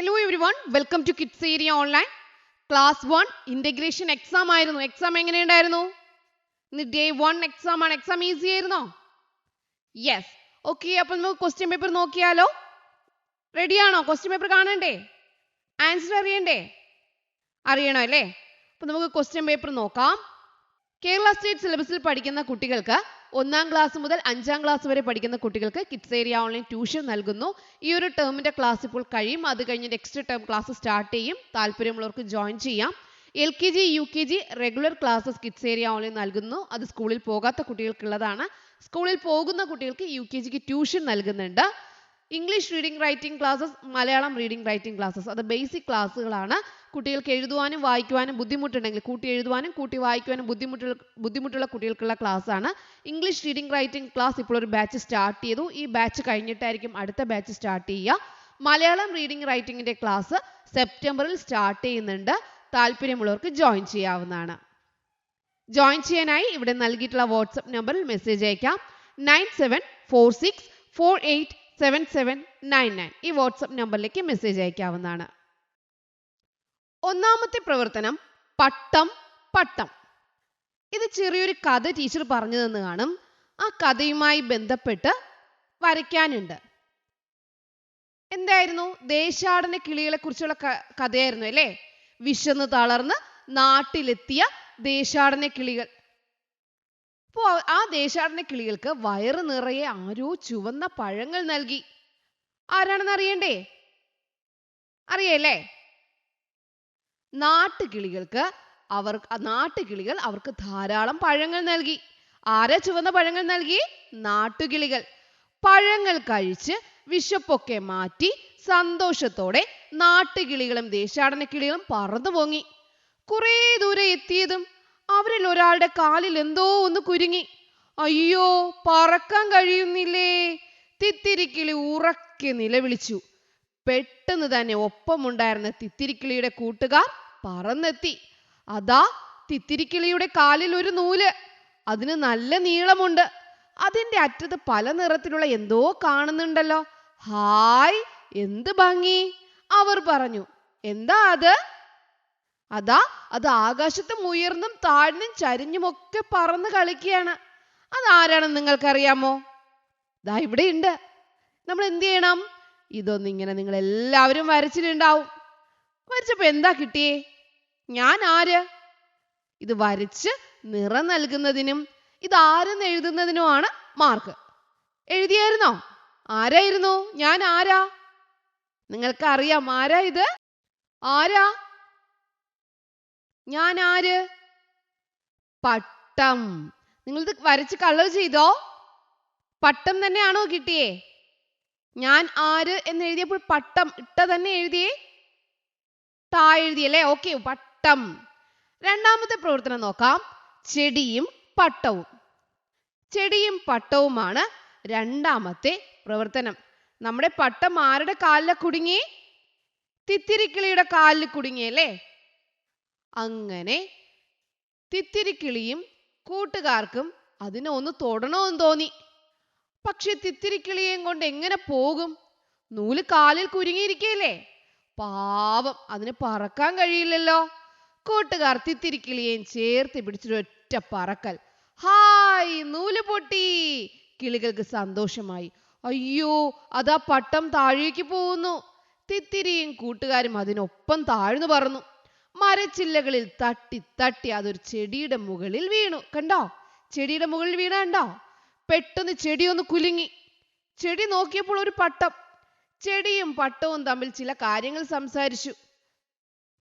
Hello everyone, welcome to Kids Area Online. Class 1 Integration exam ആയിരുന്നു. Exam എങ്ങനെയുണ്ടായിരുന്നു? ഇന്ന് day 1 exam ആണ്. Exam easy ആയിരുന്നോ? Yes. Okay, അപ്പോൾ നമുക്ക് question paper നോക്കിയാലോ? Ready ആണോ? Question paper കാണണ്ടേ? Answer അറിയണ്ടേ? അറിയണം അല്ലേ? അപ്പോൾ നമുക്ക് question paper നോക്കാം. കേരള സ്റ്റേറ്റ് സിലബസിൽ പഠിക്കുന്ന കുട്ടികൾക്ക് 1ാം ക്ലാസ് മുതൽ 5ാം ക്ലാസ് വരെ പഠിക്കുന്ന കുട്ടികൾക്ക് കിഡ്സ് ഏരിയ ഓൺലൈൻ ട്യൂഷൻ നൽകുന്നു. ഈ ഒരു ടേമിന്റെ ക്ലാസ് ഇപ്പോൾ കഴിയും. അത് കഴിഞ്ഞ് നെക്സ്റ്റ് ടേം ക്ലാസ് സ്റ്റാർട്ട് ചെയ്യും. താല്പര്യമുള്ളവർക്ക് ജോയിൻ ചെയ്യാം. LKG UKG regular classes kids area online നൽകുന്നു. അത് സ്കൂളിൽ പോകാത്ത കുട്ടികൾക്കുള്ളതാണ്. സ്കൂളിൽ പോകുന്ന കുട്ടികൾക്ക് UKGക്ക് ട്യൂഷൻ നൽകുന്നുണ്ട്. English reading writing classes, Malayalam reading writing classes, അത് ബേസിക് ക്ലാസ്സുകളാണ്. കുട്ടികൾക്ക് എഴുതുവാനും വായിക്കുവാനും ബുദ്ധിമുട്ടുണ്ടെങ്കിൽ കൂട്ടി എഴുതുവാനും കൂട്ടി വായിക്കുവാനും ബുദ്ധിമുട്ടുള്ള കുട്ടികൾക്കുള്ള ക്ലാസ് ആണ്. ഇംഗ്ലീഷ് റീഡിംഗ് റൈറ്റിംഗ് ക്ലാസ് ഇപ്പോൾ ഒരു ബാച്ച് സ്റ്റാർട്ട് ചെയ്തു. ഈ ബാച്ച് കഴിഞ്ഞിട്ടായിരിക്കും അടുത്ത ബാച്ച് സ്റ്റാർട്ട് ചെയ്യുക. മലയാളം റീഡിംഗ് റൈറ്റിംഗിന്റെ ക്ലാസ് സെപ്റ്റംബറിൽ സ്റ്റാർട്ട് ചെയ്യുന്നുണ്ട്. താല്പര്യമുള്ളവർക്ക് ജോയിൻ ചെയ്യാവുന്നതാണ്. ജോയിൻ ചെയ്യാനായി ഇവിടെ നൽകിയിട്ടുള്ള വാട്സ്ആപ്പ് നമ്പറിൽ മെസ്സേജ് അയക്കാം. 9746487799 ഈ വാട്സ്ആപ്പ് നമ്പറിലേക്ക് മെസ്സേജ് അയക്കാവുന്നതാണ്. ഒന്നാമത്തെ പ്രവർത്തനം പട്ടം പട്ടം. ഇത് ചെറിയൊരു കഥ ടീച്ചർ പറഞ്ഞു തന്നു കാണും. ആ കഥയുമായി ബന്ധപ്പെട്ട് വരയ്ക്കാനുണ്ട്. എന്തായിരുന്നു? ദേശാടന കിളികളെ കുറിച്ചുള്ള കഥയായിരുന്നു അല്ലേ? വിശന്ന് തളർന്ന് നാട്ടിലെത്തിയ ദേശാടന കിളികൾ. അപ്പോൾ ആ ദേശാടന കിളികൾക്ക് വയറ് നിറയെ ആരോ ചുവന്ന പഴങ്ങൾ നൽകി. ആരാണെന്ന് അറിയണ്ടേ? അറിയല്ലേ? നാട്ടുകിളികൾ അവർക്ക് ധാരാളം പഴങ്ങൾ നൽകി. ആരാ ചുവന്ന പഴങ്ങൾ നൽകി? നാട്ടുകിളികൾ. പഴങ്ങൾ കഴിച്ച് വിശപ്പൊക്കെ മാറ്റി സന്തോഷത്തോടെ നാട്ടുകിളികളും ദേശാടന കിളികളും പറന്നു പൊങ്ങി. കുറേ ദൂരെ എത്തിയതും അവരിൽ ഒരാളുടെ കാലിൽ എന്തോ ഒന്ന് കുരുങ്ങി. അയ്യോ, പറക്കാൻ കഴിയുന്നില്ലേ! തിത്തിരിക്കിളി ഉറക്കെ നിലവിളിച്ചു. പെട്ടെന്ന് തന്നെ ഒപ്പമുണ്ടായിരുന്ന തിത്തിരിക്കിളിയുടെ കൂട്ടുകാർ പറന്നെത്തി. അതാ തിത്തിരിക്കിളിയുടെ കാലിൽ ഒരു നൂല്. അതിന് നല്ല നീളമുണ്ട്. അതിന്റെ അറ്റത്ത് പല നിറത്തിലുള്ള എന്തോ കാണുന്നുണ്ടല്ലോ. ഹായ്, എന്ത് ഭംഗി! അവർ പറഞ്ഞു. എന്താ അത്? അത് ആകാശത്തും ഉയർന്നും താഴ്ന്നും ചരിഞ്ഞുമൊക്കെ പറന്ന് കളിക്കുകയാണ്. അതാരാണെന്ന് നിങ്ങൾക്കറിയാമോ? ദാ ഇവിടെ ഉണ്ട്. നമ്മൾ എന്ത് ചെയ്യണം? ഇതൊന്നും ഇങ്ങനെ നിങ്ങൾ എല്ലാവരും വരച്ചിട്ടുണ്ടാവും. വരച്ചപ്പോ എന്താ കിട്ടിയേ? ഞാൻ ആര്? ഇത് വരച്ച് നിറം നൽകുന്നതിനും ഇത് ആരെന്ന് എഴുതുന്നതിനുമാണ് മാർക്ക്. എഴുതിയായിരുന്നോ? ആരായിരുന്നു? ഞാൻ ആരാ? നിങ്ങൾക്ക് അറിയാം ആരാ ഇത്? ആരാ? ഞാൻ ആര്? പട്ടം. നിങ്ങളിത് വരച്ച് കളർ ചെയ്തോ? പട്ടം തന്നെയാണോ കിട്ടിയേ? ഞാൻ ആര് എന്ന് എഴുതിയപ്പോൾ പട്ടം ഇട്ട തന്നെ എഴുതിയേ? ടാ എഴുതിയല്ലേ? ഓക്കെ, പട്ടം. രണ്ടാമത്തെ പ്രവർത്തനം നോക്കാം. ചെടിയും പട്ടവും. ചെടിയും പട്ടവുമാണ് രണ്ടാമത്തെ പ്രവർത്തനം. നമ്മുടെ പട്ടം ആരുടെ കാലിൽ കുടുങ്ങി? തിത്തിരിക്കിളിയുടെ കാലിൽ കുടുങ്ങിയല്ലേ? അങ്ങനെ തിത്തിരിക്കിളിയും കൂട്ടുകാർക്കും അതിനെ ഒന്ന് തൊടണമെന്ന് തോന്നി. പക്ഷെ തിത്തിരിക്കിളിയെയും കൊണ്ട് എങ്ങനെ പോകും? നൂല് കാലിൽ കുരുങ്ങിയിരിക്കല്ലേ? പാവം, അതിന് പറക്കാൻ കഴിയില്ലല്ലോ. കൂട്ടുകാർ തിത്തിരിക്കിളിയെയും ചേർത്ത് പിടിച്ചൊരൊറ്റ പറക്കൽ. ഹായ്, നൂല് പൊട്ടി! കിളികൾക്ക് സന്തോഷമായി. അയ്യോ, അതാ പട്ടം താഴേക്ക് പോകുന്നു. തിത്തിരിയും കൂട്ടുകാരും അതിനൊപ്പം താഴ്ന്നു പറന്നു. മരച്ചില്ലകളിൽ തട്ടി തട്ടി അതൊരു ചെടിയുടെ മുകളിൽ വീണു. കണ്ടോ? ചെടിയുടെ മുകളിൽ വീണ കണ്ടോ? പെട്ടെന്ന് ചെടി ഒന്ന് കുലുങ്ങി. ചെടി നോക്കിയപ്പോൾ ഒരു പട്ടം. ചെടിയും പട്ടവും തമ്മിൽ ചില കാര്യങ്ങൾ സംസാരിച്ചു.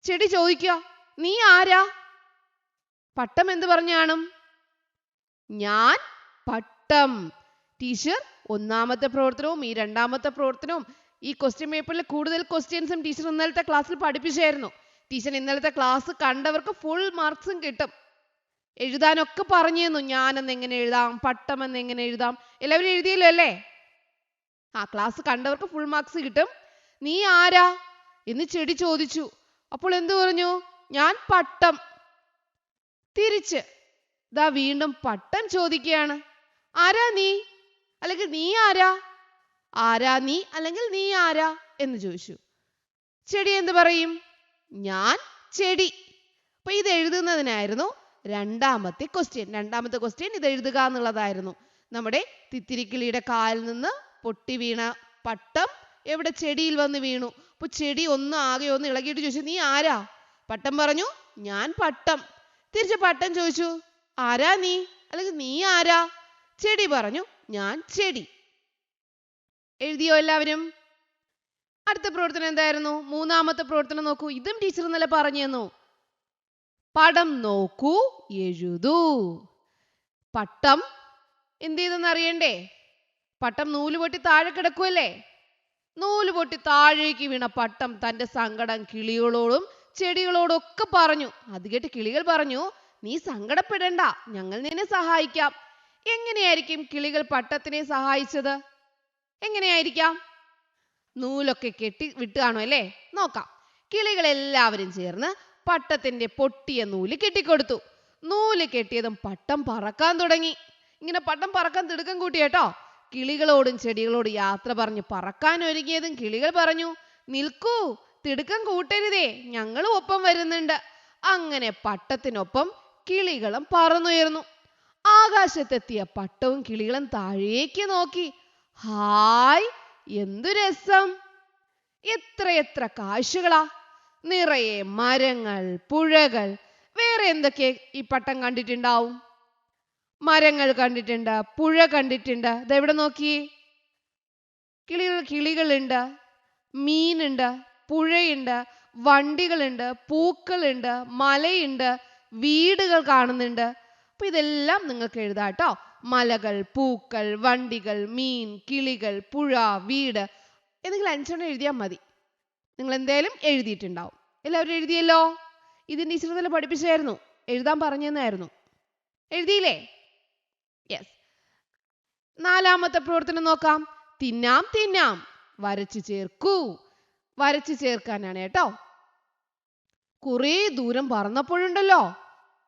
ചെടി ചോദിക്കുക, നീ ആരാ? പട്ടം എന്ത് പറഞ്ഞു കാണും? ഞാൻ പട്ടം. ടീച്ചർ ഒന്നാമത്തെ പ്രവർത്തനവും ഈ രണ്ടാമത്തെ പ്രവർത്തനവും ഈ ക്വസ്റ്റ്യൻ പേപ്പറിൽ കൂടുതൽ ക്വസ്റ്റ്യൻസും ടീച്ചർ ഇന്നലത്തെ ക്ലാസ്സിൽ പഠിപ്പിച്ചായിരുന്നു. ടീച്ചർ ഇന്നലത്തെ ക്ലാസ് കണ്ടവർക്ക് ഫുൾ മാർക്സും കിട്ടും. എഴുതാനൊക്കെ പറഞ്ഞു തന്നു. ഞാനെന്ന് എങ്ങനെ എഴുതാം, പട്ടം എന്ന് എങ്ങനെ എഴുതാം, എല്ലാവരും എഴുതിയല്ലോ അല്ലേ? ക്ലാസ് കണ്ടവർക്ക് ഫുൾ മാർക്സ് കിട്ടും. നീ ആരാ എന്ന് ചെടി ചോദിച്ചു. അപ്പോൾ എന്തു പറഞ്ഞു? ഞാൻ പട്ടം. തിരിച്ച് ദാ വീണ്ടും പട്ടം ചോദിക്കുകയാണ്, ആരാ നീ? അല്ലെങ്കിൽ നീ ആരാ? ആരാ നീ അല്ലെങ്കിൽ നീ ആരാ എന്ന് ചോദിച്ചു. ചെടി എന്ത് പറയും? ഞാൻ ചെടി. അപ്പൊ ഇത് എഴുതുന്നതിനായിരുന്നു രണ്ടാമത്തെ ക്വസ്റ്റ്യൻ ഇത് എഴുതുക എന്നുള്ളതായിരുന്നു. നമ്മുടെ തിത്തിരിക്കിളിയുടെ കാലിൽ നിന്ന് പൊട്ടി വീണ പട്ടം എവിടെ? ചെടിയിൽ വന്ന് വീണു. അപ്പൊ ചെടി ആകെ ഒന്ന് ഇളകിയിട്ട് ചോദിച്ചു, നീ ആരാ? പട്ടം പറഞ്ഞു, ഞാൻ പട്ടം. തിരിച്ച് പട്ടം ചോദിച്ചു, ആരാ നീ? അല്ലെങ്കിൽ നീ ആരാ? ചെടി പറഞ്ഞു, ഞാൻ ചെടി. എഴുതിയോ എല്ലാവരും? അടുത്ത പ്രവർത്തനം എന്തായിരുന്നു? മൂന്നാമത്തെ പ്രവർത്തനം നോക്കൂ. ഇതും ടീച്ചർ ഇന്നലെ പറഞ്ഞു തന്നു. പടം നോക്കൂ, എഴുതൂ. പട്ടം എന്ത് ചെയ്തെന്ന് അറിയണ്ടേ? പട്ടം നൂല് പൊട്ടി താഴെ കിടക്കുമല്ലേ? നൂല് പൊട്ടി താഴേക്ക് വീണ പട്ടം തന്റെ സങ്കടം കിളികളോടും ചെടികളോടും ഒക്കെ പറഞ്ഞു. അത് കേട്ട് കിളികൾ പറഞ്ഞു, നീ സങ്കടപ്പെടണ്ട, ഞങ്ങൾ നിന്നെ സഹായിക്കാം. എങ്ങനെയായിരിക്കും കിളികൾ പട്ടത്തിനെ സഹായിച്ചത്? എങ്ങനെയായിരിക്കാം? നൂലൊക്കെ കെട്ടി വിട്ടുകാണോ അല്ലേ? നോക്കാം. കിളികൾ എല്ലാവരും ചേർന്ന് പട്ടത്തിന്റെ പൊട്ടിയ നൂല് കെട്ടിക്കൊടുത്തു. നൂല് കെട്ടിയതും പട്ടം പറക്കാൻ തുടങ്ങി. ഇങ്ങനെ പട്ടം പറക്കാൻ തിടുക്കം കൂട്ടി കേട്ടോ. കിളികളോടും ചെടികളോടും യാത്ര പറഞ്ഞ് പറക്കാൻ ഒരുങ്ങിയതും കിളികൾ പറഞ്ഞു, നിൽക്കൂ, തിടുക്കം കൂട്ടരുതേ, ഞങ്ങളും ഒപ്പം വരുന്നുണ്ട്. അങ്ങനെ പട്ടത്തിനൊപ്പം കിളികളും പറന്നുയർന്നു. ആകാശത്തെത്തിയ പട്ടവും കിളികളും താഴേക്ക് നോക്കി. ഹായ്, എന്തു രസം! എത്രയെത്ര കാഴ്ചകളാ! നിറയെ മരങ്ങൾ, പുഴകൾ. വേറെ എന്തൊക്കെ ഈ പട്ടം കണ്ടിട്ടുണ്ടാവും? മരങ്ങൾ കണ്ടിട്ടുണ്ട്, പുഴ കണ്ടിട്ടുണ്ട്. ഇതെവിടെ നോക്കി? കിളികളുണ്ട്, മീനുണ്ട്, പുഴയുണ്ട്, വണ്ടികളുണ്ട്, പൂക്കളുണ്ട്, മലയുണ്ട്, വീടുകൾ കാണുന്നുണ്ട്. അപ്പൊ ഇതെല്ലാം നിങ്ങൾക്ക് എഴുതാട്ടോ. മലകൾ, പൂക്കൾ, വണ്ടികൾ, മീൻ, കിളികൾ, പുഴ, വീട്. എന്തെങ്കിലും 5 എഴുതിയാൽ മതി. നിങ്ങൾ എന്തായാലും എഴുതിയിട്ടുണ്ടാവും. എല്ലാവരും എഴുതിയല്ലോ? ഇത് ടീച്ചർ തന്നെ പഠിപ്പിച്ചായിരുന്നു, എഴുതാൻ പറഞ്ഞു തന്നായിരുന്നു. എഴുതിയില്ലേ? യെസ്. നാലാമത്തെ പ്രവർത്തനം നോക്കാം. തിന്നാം തിന്നാം, വരച്ചു ചേർക്കൂ. വരച്ചു ചേർക്കാനാണ് കേട്ടോ. കുറേ ദൂരം പറന്നപ്പോഴുണ്ടല്ലോ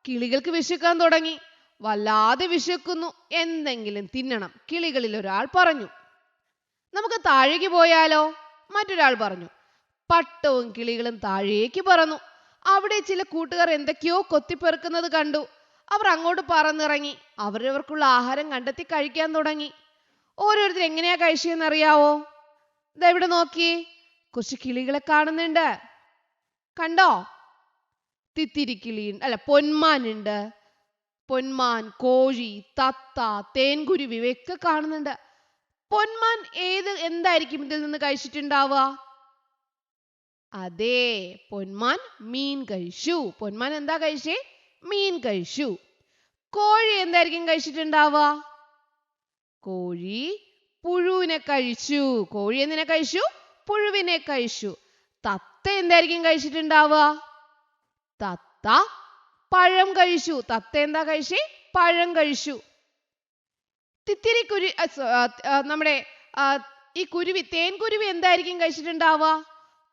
കിളികൾക്ക് വിശക്കാൻ തുടങ്ങി. വല്ലാതെ വിശക്കുന്നു, എന്തെങ്കിലും തിന്നണം. കിളികളിൽ ഒരാൾ പറഞ്ഞു, നമുക്ക് താഴേക്ക് പോയാലോ? മറ്റൊരാൾ പറഞ്ഞു. പട്ടവും കിളികളും താഴേക്ക് പറന്നു. അവിടെ ചില കൂട്ടുകാർ എന്തൊക്കെയോ കൊത്തിപ്പെറുക്കുന്നത് കണ്ടു. അവർ അങ്ങോട്ട് പറന്നിറങ്ങി അവരവർക്കുള്ള ആഹാരം കണ്ടെത്തി കഴിക്കാൻ തുടങ്ങി. ഓരോരുത്തർ എങ്ങനെയാ കഴിച്ചതെന്ന് അറിയാവോ? ഇതാ ഇവിടെ നോക്കി, കുറച്ച് കിളികളെ കാണുന്നുണ്ട്. കണ്ടോ? തിത്തിരിക്കിളി അല്ല, പൊന്മാനുണ്ട്. പൊന്മാൻ, കോഴി, തത്ത, തേൻകുരുവി ഇവയൊക്കെ കാണുന്നുണ്ട്. പൊന്മാൻ എന്തായിരിക്കും ഇതിൽ നിന്ന് കഴിച്ചിട്ടുണ്ടാവുക? അതെ, പൊന്മാൻ മീൻ കഴിച്ചു. പൊന്മാൻ എന്താ കഴിച്ചേ? മീൻ കഴിച്ചു. കോഴി എന്തായിരിക്കും കഴിച്ചിട്ടുണ്ടാവുക? കോഴി പുഴുവിനെ കഴിച്ചു. കോഴി എന്തിനെ കഴിച്ചു? പുഴുവിനെ കഴിച്ചു. തത്ത എന്തായിരിക്കും കഴിച്ചിട്ടുണ്ടാവുക? തത്ത പഴം കഴിച്ചു. തത്ത എന്താ കഴിച്ചേ? പഴം കഴിച്ചു. നമ്മുടെ ഈ തേൻകുരുവി എന്തായിരിക്കും കഴിച്ചിട്ടുണ്ടാവുക?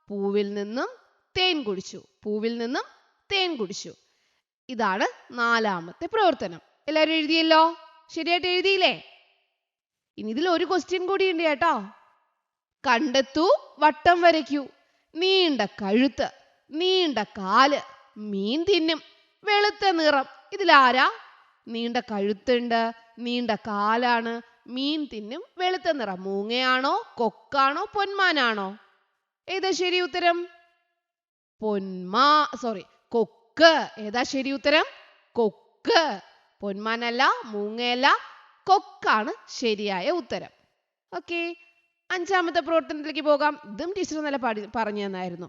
പൂവിൽ നിന്നും തേൻ കുടിച്ചു. പൂവിൽ നിന്നും തേൻ കുടിച്ചു. ഇതാണ് നാലാമത്തെ പ്രവർത്തനം. എല്ലാവരും എഴുതിയല്ലോ? ശരിയായിട്ട് എഴുതിയില്ലേ? ഇനി ഇതിൽ ഒരു ക്വസ്റ്റ്യൻ കൂടി ഉണ്ട് കേട്ടോ. കണ്ടെത്തൂ, വട്ടം വരയ്ക്കൂ. നീണ്ട കഴുത്ത്, നീണ്ട കാല്, മീൻ തിന്നും, വെളുത്ത നിറം. ഇതിലാരാ? നീണ്ട കഴുത്തുണ്ട്, നീണ്ട കാലാണ്, മീൻ തിന്നും, വെളുത്ത നിറം. മൂങ്ങയാണോ, കൊക്കാണോ, പൊന്മാനാണോ? ഏതാ ശരി ഉത്തരം? കൊക്ക്. ഏതാ ശരി ഉത്തരം? കൊക്ക്. പൊന്മാനല്ല, മൂങ്ങയല്ല, കൊക്കാണ് ശരിയായ ഉത്തരം. ഓക്കെ, അഞ്ചാമത്തെ പ്രവർത്തനത്തിലേക്ക് പോകാം. ഇതും ടീച്ചർ നല്ല പറഞ്ഞു തന്നായിരുന്നു.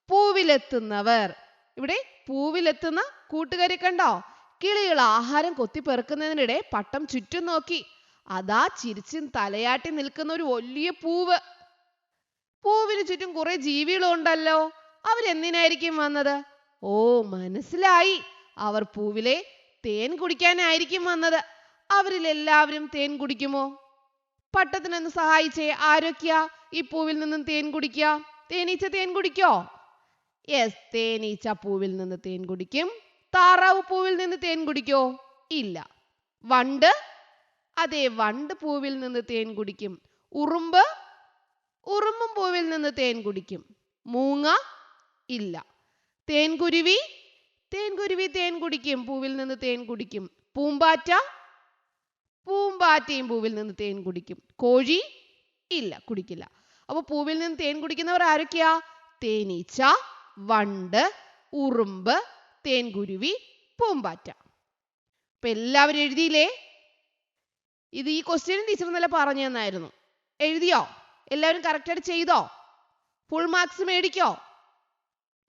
പൂവിലെത്തുന്നവർ. ഇവിടെ പൂവിലെത്തുന്ന കൂട്ടുകാരെ കണ്ടോ? കിളികൾ ആഹാരം കൊത്തിപ്പെറുക്കുന്നതിനിടെ പട്ടം ചുറ്റും നോക്കി. അതാ ചിരിച്ചും തലയാട്ടി നിൽക്കുന്ന ഒരു വലിയ പൂവ്. പൂവിന് ചുറ്റും കുറെ ജീവികളുണ്ടല്ലോ. അവരെന്തിനായിരിക്കും വന്നത്? ഓ, മനസ്സിലായി. അവർ പൂവിലെ തേൻ കുടിക്കാനായിരിക്കും വന്നത്. അവരിൽ എല്ലാവരും തേൻ കുടിക്കുമോ? പട്ടത്തിനൊന്ന് സഹായിച്ചേ. ആരൊക്കെയാ ഈ പൂവിൽ നിന്നും തേൻ കുടിക്കുക? തേനീച്ച തേൻ കുടിക്കോ? യെസ്, തേനീച്ച പൂവിൽ നിന്ന് തേൻ കുടിക്കും. താറാവ് പൂവിൽ നിന്ന് തേൻ കുടിക്കോ? ഇല്ല. വണ്ട്? അതെ, വണ്ട് പൂവിൽ നിന്ന് തേൻ കുടിക്കും. ഉറുമ്പും പൂവിൽ നിന്ന് തേൻ കുടിക്കും. മൂങ്ങ ഇല്ല. തേൻകുരുവി തേൻ കുടിക്കും, പൂവിൽ നിന്ന് തേൻ കുടിക്കും. പൂമ്പാറ്റ പൂമ്പാറ്റയും പൂവിൽ നിന്ന് തേൻ കുടിക്കും. കോഴി ഇല്ല, കുടിക്കില്ല. അപ്പോൾ പൂവിൽ നിന്ന് തേൻ കുടിക്കുന്നവർ ആരൊക്കെയാ? തേനീച്ച, വണ്ട്, ഉറുമ്പ്, തേൻകുരുവി, പൂമ്പാറ്റ. അപ്പൊ എല്ലാവരും എഴുതിയില്ലേ? ഇത് ഈ ക്വസ്റ്റ്യൻ ടീച്ചർ ഇന്നലെ പറഞ്ഞു തന്നായിരുന്നു. എഴുതിയോ? എല്ലാവരും കറക്റ്റായിട്ട് ചെയ്തോ? ഫുൾ മാർക്സ് മേടിക്കോ?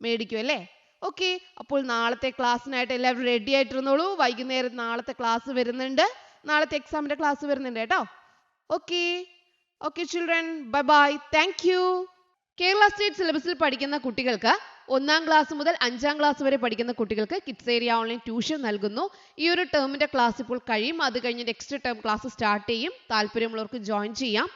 മേടിക്കും അല്ലേ? ഓക്കെ. അപ്പോൾ നാളത്തെ ക്ലാസ്സിനായിട്ട് എല്ലാവരും റെഡി ആയിട്ടിരുന്നോളൂ. വൈകുന്നേരം നാളത്തെ ക്ലാസ് വരുന്നുണ്ട്. നാളത്തെ എക്സാമിന്റെ ക്ലാസ് വരുന്നുണ്ട് കേട്ടോ. Okay okay children, bye bye, thank you. Kerala state സിലബസിൽ പഠിക്കുന്ന കുട്ടികൾക്ക് 1ാം ക്ലാസ് മുതൽ 5ാം ക്ലാസ് വരെ പഠിക്കുന്ന കുട്ടികൾക്ക് കിഡ്സ് ഏരിയ ഓൺലൈൻ ട്യൂഷൻ നൽകുന്നു. ഈ ഒരു ടേമിന്റെ ക്ലാസ് ഇപ്പോൾ കഴിയും. അത് കഴിഞ്ഞ് നെക്സ്റ്റ് ടേം ക്ലാസ് സ്റ്റാർട്ട് ചെയ്യും. താല്പര്യമുള്ളവർക്ക് ജോയിൻ ചെയ്യാം.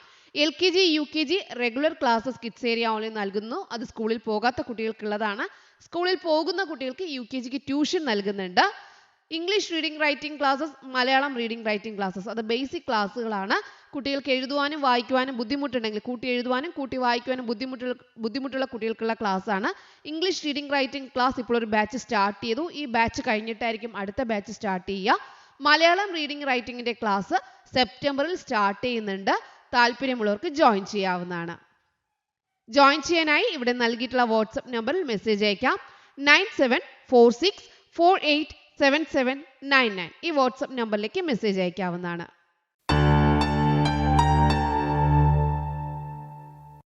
LKG UKG regular classes kids area online നൽകുന്നു. അത് സ്കൂളിൽ പോകാത്ത കുട്ടികൾക്കുള്ളതാണ്. സ്കൂളിൽ പോകുന്ന കുട്ടികൾക്ക് UKGക്ക് ട്യൂഷൻ നൽകുന്നുണ്ട്. English reading writing classes, Malayalam reading writing classes, അത് ബേസിക് ക്ലാസ്സുകളാണ്. കുട്ടികൾക്ക് എഴുതുവാനും വായിക്കുവാനും ബുദ്ധിമുട്ടുണ്ടെങ്കിൽ, കൂട്ടി എഴുതുവാനും കൂട്ടി വായിക്കുവാനും ബുദ്ധിമുട്ടുള്ള കുട്ടികൾക്കുള്ള ക്ലാസ് ആണ്. ഇംഗ്ലീഷ് റീഡിംഗ് റൈറ്റിംഗ് ക്ലാസ് ഇപ്പോൾ ഒരു ബാച്ച് സ്റ്റാർട്ട് ചെയ്തു. ഈ ബാച്ച് കഴിഞ്ഞിട്ടായിരിക്കും അടുത്ത ബാച്ച് സ്റ്റാർട്ട് ചെയ്യുക. മലയാളം റീഡിംഗ് റൈറ്റിംഗിന്റെ ക്ലാസ് സെപ്റ്റംബറിൽ സ്റ്റാർട്ട് ചെയ്യുന്നുണ്ട്. താല്പര്യമുള്ളവർക്ക് ജോയിൻ ചെയ്യാവുന്നതാണ്. ജോയിൻ ചെയ്യാനായി ഇവിടെ നൽകിയിട്ടുള്ള വാട്സ്ആപ്പ് നമ്പറിൽ മെസ്സേജ് അയക്കാം. 9746487799 ഈ വാട്സ്ആപ്പ് നമ്പറിലേക്ക് മെസ്സേജ് അയക്കാവുന്നതാണ്.